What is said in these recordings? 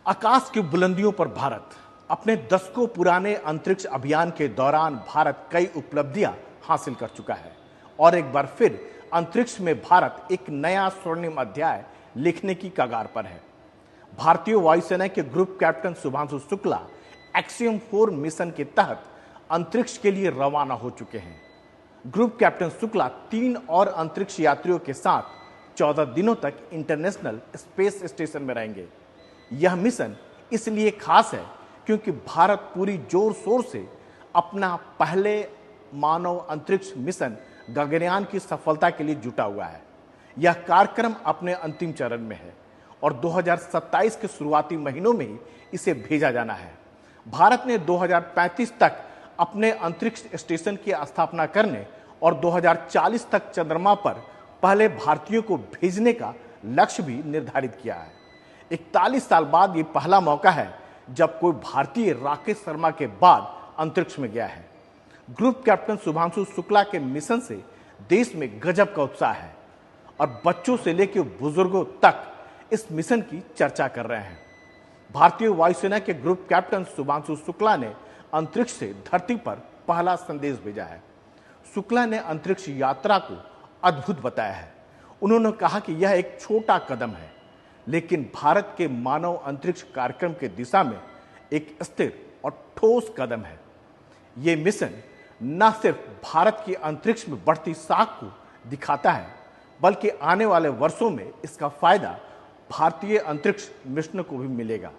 आकाश की बुलंदियों पर भारत। अपने दशकों पुराने अंतरिक्ष अभियान के दौरान भारत कई उपलब्धियां हासिल कर चुका है और एक बार फिर अंतरिक्ष में भारत एक नया स्वर्णिम अध्याय लिखने की कगार पर है। भारतीय वायुसेना के group captain Shubhanshu Shukla axiom 4 mission के तहत अंतरिक्ष के लिए रवाना हो चुके हैं। ग्रुप कैप्टन शुक्ला 3 और अंतरिक्ष यात्रियों के साथ 14 दिनों तक इंटरनेशनल स्पेस स्टेशन में रहेंगे। यह मिशन इसलिए खास है क्योंकि भारत पूरी जोर शोर से अपना पहले मानव अंतरिक्ष मिशन गगनयान की सफलता के लिए जुटा हुआ है। यह कार्यक्रम अपने अंतिम चरण में है और 2027 के शुरुआती महीनों में ही इसे भेजा जाना है। भारत ने 2035 तक अपने अंतरिक्ष स्टेशन की स्थापना करने और 2040 तक चंद्रमा पर पहले भारतीयों को भेजने का लक्ष्य भी निर्धारित किया है। 41 साल बाद ये पहला मौका है जब कोई भारतीय राकेश शर्मा के बाद अंतरिक्ष में गया है। ग्रुप कैप्टन शुभांशु शुक्ला के मिशन से देश में गजब का उत्साह है और बच्चों से लेकर बुजुर्गों तक इस मिशन की चर्चा कर रहे हैं। भारतीय वायुसेना के ग्रुप कैप्टन शुभांशु शुक्ला ने अंतरिक्ष से धरती पर पहला संदेश भेजा है। शुक्ला ने अंतरिक्ष यात्रा को अद्भुत बताया है। उन्होंने कहा कि यह एक छोटा कदम है लेकिन भारत के मानव अंतरिक्ष कार्यक्रम के दिशा में एक स्थिर और ठोस कदम है। यह मिशन न सिर्फ भारत की अंतरिक्ष में बढ़ती साख को दिखाता है बल्कि आने वाले वर्षों में इसका फायदा भारतीय अंतरिक्ष मिशन को भी मिलेगा।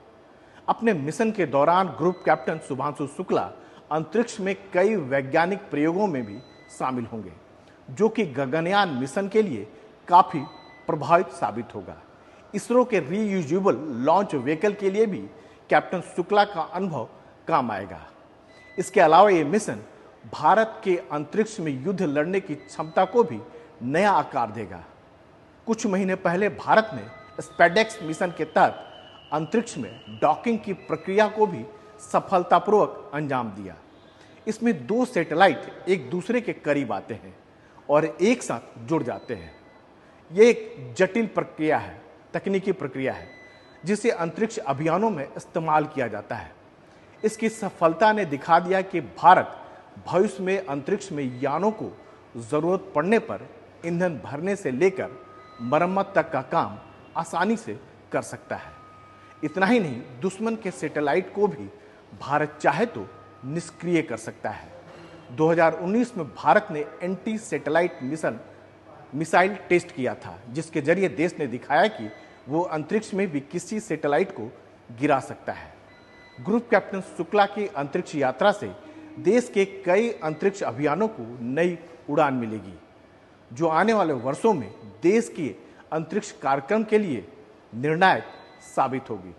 अपने मिशन के दौरान ग्रुप कैप्टन शुभांशु शुक्ला अंतरिक्ष में कई वैज्ञानिक प्रयोगों में भी शामिल होंगे जो कि गगनयान मिशन के लिए काफी प्रभावित साबित होगा। इसरो के रीयूजेबल लॉन्च व्हीकल के लिए भी कैप्टन शुक्ला का अनुभव काम आएगा। इसके अलावा ये मिशन भारत के अंतरिक्ष में युद्ध लड़ने की क्षमता को भी नया आकार देगा। कुछ महीने पहले भारत ने स्पेडेक्स मिशन के तहत अंतरिक्ष में डॉकिंग की प्रक्रिया को भी सफलतापूर्वक अंजाम दिया। इसमें 2 सैटेलाइट एक दूसरे के करीब आते हैं और एक साथ जुड़ जाते हैं। यह एक जटिल प्रक्रिया है, तकनीकी प्रक्रिया है जिसे अंतरिक्ष अभियानों में इस्तेमाल किया जाता है। इसकी सफलता ने दिखा दिया कि भारत भविष्य में अंतरिक्ष में यानों को जरूरत पड़ने पर ईंधन भरने से लेकर मरम्मत तक का काम आसानी से कर सकता है। इतना ही नहीं, दुश्मन के सैटेलाइट को भी भारत चाहे तो निष्क्रिय कर सकता है। 2019 में भारत ने एंटी सैटेलाइट मिसाइल टेस्ट किया था जिसके जरिए देश ने दिखाया कि वो अंतरिक्ष में भी किसी सैटेलाइट को गिरा सकता है। ग्रुप कैप्टन शुक्ला की अंतरिक्ष यात्रा से देश के कई अंतरिक्ष अभियानों को नई उड़ान मिलेगी जो आने वाले वर्षों में देश के अंतरिक्ष कार्यक्रम के लिए निर्णायक साबित होगी।